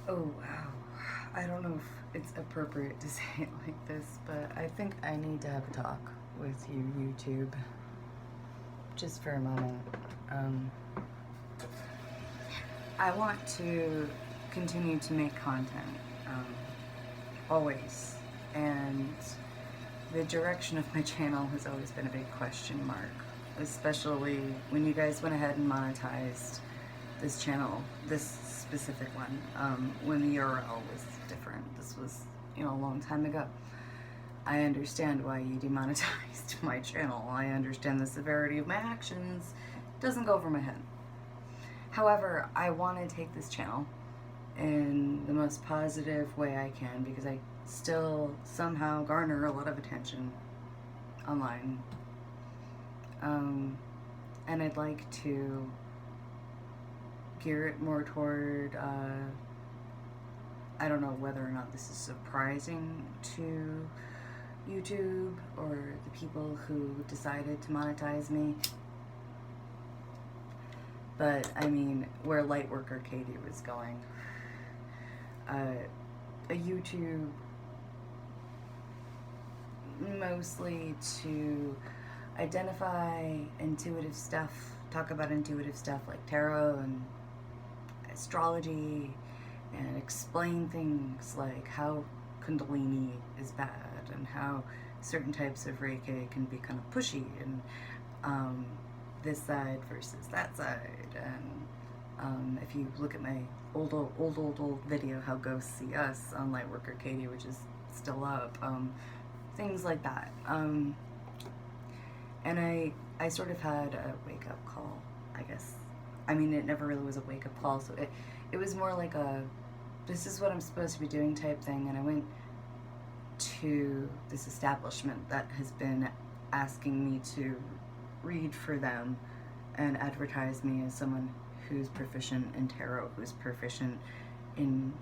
Oh, wow. I don't know if it's appropriate to say it like this, but I think I need to have a talk with you, YouTube, just for a moment. Um, I want to continue to make content, um, always. And the direction of my channel has always been a big question mark, especially when you guys went ahead and monetized this channel, this specific one, when the URL was different. This was, a long time ago. I understand why you demonetized my channel. I understand the severity of my actions. It doesn't go over my head. However, I want to take this channel in the most positive way I can because I still somehow garner a lot of attention online. Um, and I'd like to gear it more toward, I don't know whether or not this is surprising to YouTube or the people who decided to monetize me. But I mean, where Lightworker Katie was going, a YouTube mostly to identify intuitive stuff, talk about intuitive stuff like tarot and astrology, and explain things like how Kundalini is bad and how certain types of Reiki can be kind of pushy, and this side versus that side. And if you look at my old video, How Ghosts See Us, on Lightworker Katie, which is still up, things like that. And I sort of had a wake up call, I guess. I mean, it never really was a wake up call, so it was more like a, this is what I'm supposed to be doing type thing. And I went to this establishment that has been asking me to read for them and advertise me as someone who's proficient in tarot, who's proficient in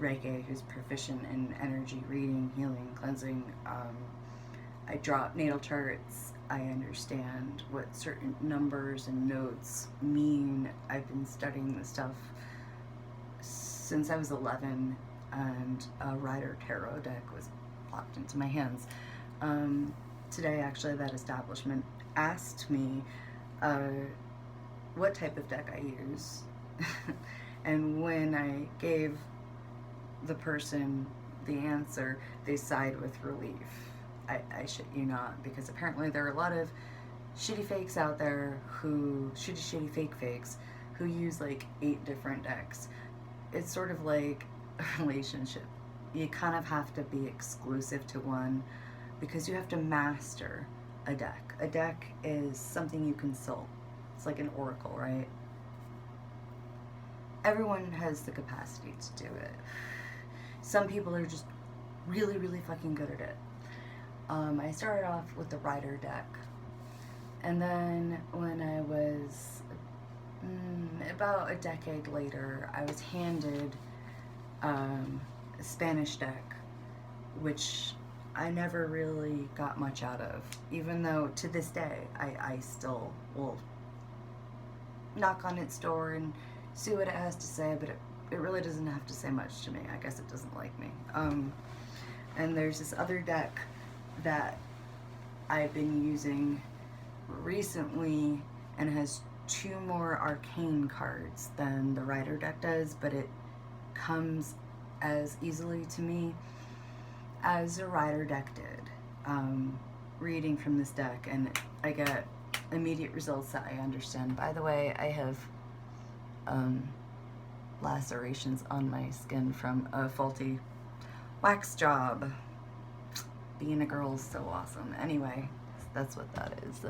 Reiki, who's proficient in energy reading, healing, cleansing. I draw natal charts. I understand what certain numbers and notes mean. I've been studying this stuff since I was 11, and a Rider Tarot deck was plopped into my hands. Today, actually, that establishment asked me what type of deck I use. And when I gave the person the answer, they sighed with relief. I shit you not, because apparently there are a lot of shitty fakes out there who, shitty fake fakes, who use like 8 different decks. It's sort of like a relationship. You kind of have to be exclusive to one because you have to master a deck. A deck is something you consult. It's like an oracle, right? Everyone has the capacity to do it. Some people are just really, really fucking good at it. I started off with the Rider deck, and then when I was about a decade later, I was handed a Spanish deck, which I never really got much out of, even though to this day I still will knock on its door and see what it has to say, but it really doesn't have to say much to me. I guess it doesn't like me. And there's this other deck that I've been using recently, and it has 2 more arcane cards than the Rider deck does, but it comes as easily to me as a Rider deck did. Reading from this deck, and I get immediate results that I understand. By the way, I have lacerations on my skin from a faulty wax job. Being a girl is so awesome. Anyway, that's what that is.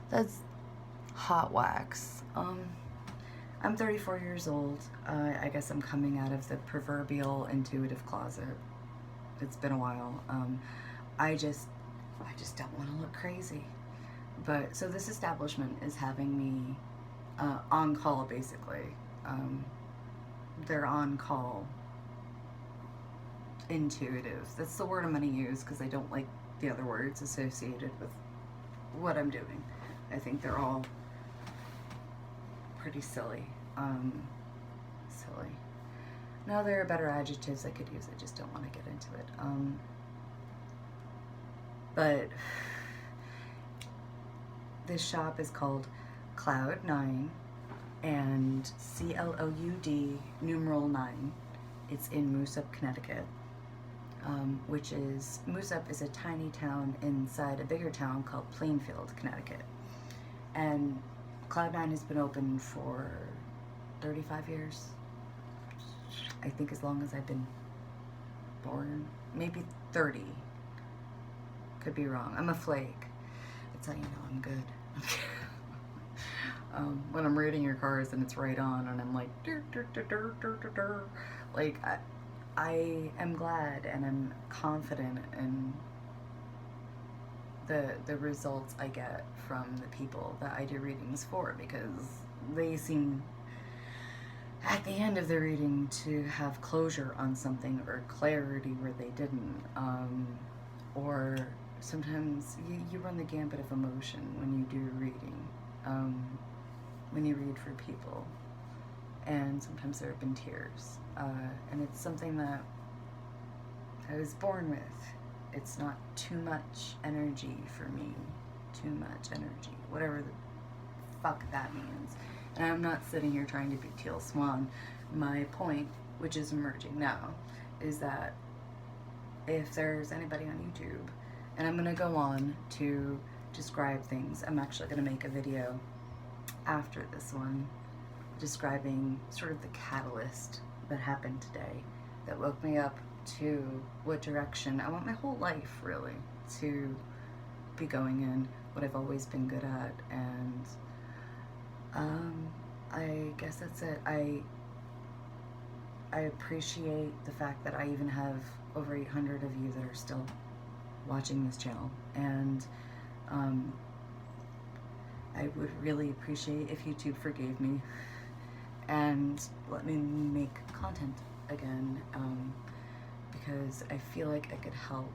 That's hot wax. I'm 34 years old. I guess I'm coming out of the proverbial intuitive closet. It's been a while. I just don't want to look crazy. But so this establishment is having me on call, basically. They're on call intuitive. That's the word I'm going to use because I don't like the other words associated with what I'm doing. I think they're all pretty silly. Silly. Now there are better adjectives I could use. I just don't want to get into it. But this shop is called Cloud9, and CLOUD numeral 9. It's in Moosup, Connecticut, which is, Moosup is a tiny town inside a bigger town called Plainfield, Connecticut. And Cloud9 has been open for 35 years. I think as long as I've been born. Maybe 30. Could be wrong. I'm a flake. That's how you know I'm good. When I'm rating your cars and it's right on and I'm like, like, I am glad and I'm confident in the results I get from the people that I do readings for, because they seem at the end of the reading to have closure on something or clarity where they didn't, or sometimes you run the gambit of emotion when you do reading, when you read for people, and sometimes there have been tears, and it's something that I was born with. It's not too much energy for me, too much energy, whatever the fuck that means. And I'm not sitting here trying to be Teal Swan. My point, which is emerging now, is that if there's anybody on YouTube, and I'm gonna go on to describe things, I'm actually gonna make a video after this one describing sort of the catalyst that happened today that woke me up to what direction I want my whole life really to be going in, what I've always been good at, and I guess that's it. I appreciate the fact that I even have over 800 of you that are still watching this channel, and I would really appreciate if YouTube forgave me and let me make content again, because I feel like I could help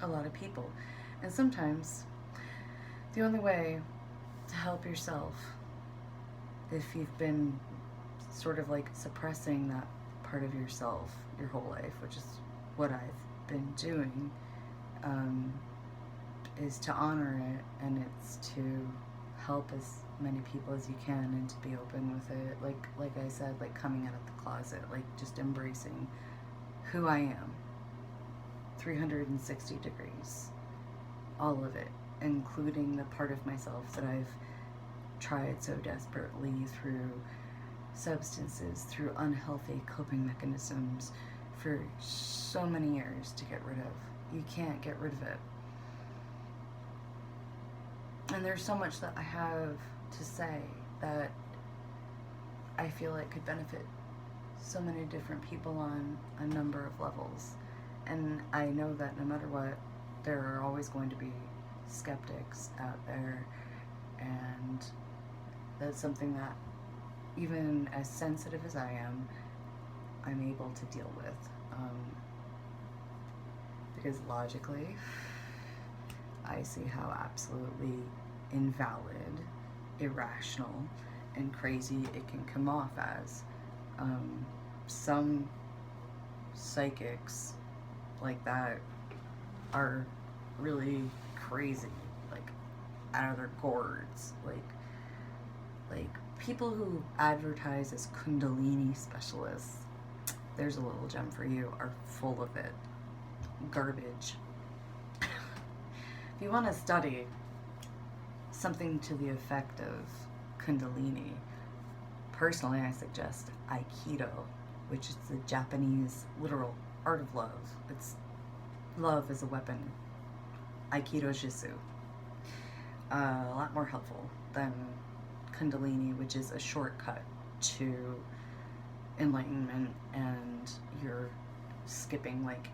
a lot of people. And sometimes the only way to help yourself, if you've been sort of like suppressing that part of yourself your whole life, which is what I've been doing, is to honor it, and it's to help as many people as you can and to be open with it, like I said, like coming out of the closet, like just embracing who I am 360 degrees, all of it, including the part of myself that I've tried so desperately through substances, through unhealthy coping mechanisms for so many years to get rid of. You can't get rid of it. And there's so much that I have to say that I feel like could benefit so many different people on a number of levels. And I know that no matter what, there are always going to be skeptics out there, and that's something that, even as sensitive as I am, I'm able to deal with, because logically I see how absolutely invalid, irrational, and crazy it can come off as. Some psychics like that are really crazy, like out of their gourds, like people who advertise as Kundalini specialists, there's a little gem for you, are full of it. Garbage. If you want to study something to the effect of Kundalini, personally I suggest Aikido, which is the Japanese literal art of love. It's love as a weapon. Aikido Jitsu. A lot more helpful than Kundalini, which is a shortcut to enlightenment, and you're skipping like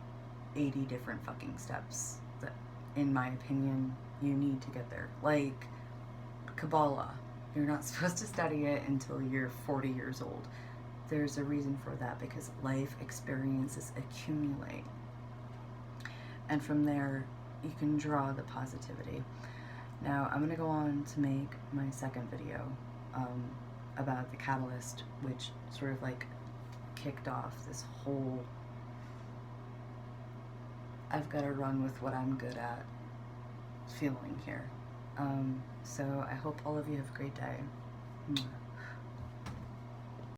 80 different fucking steps that, in my opinion, you need to get there. Like Kabbalah, you're not supposed to study it until you're 40 years old. There's a reason for that, because life experiences accumulate, and from there you can draw the positivity. Now I'm going to go on to make my second video. about the catalyst, which sort of like kicked off this whole I've got to run with what I'm good at feeling here. So I hope all of you have a great day.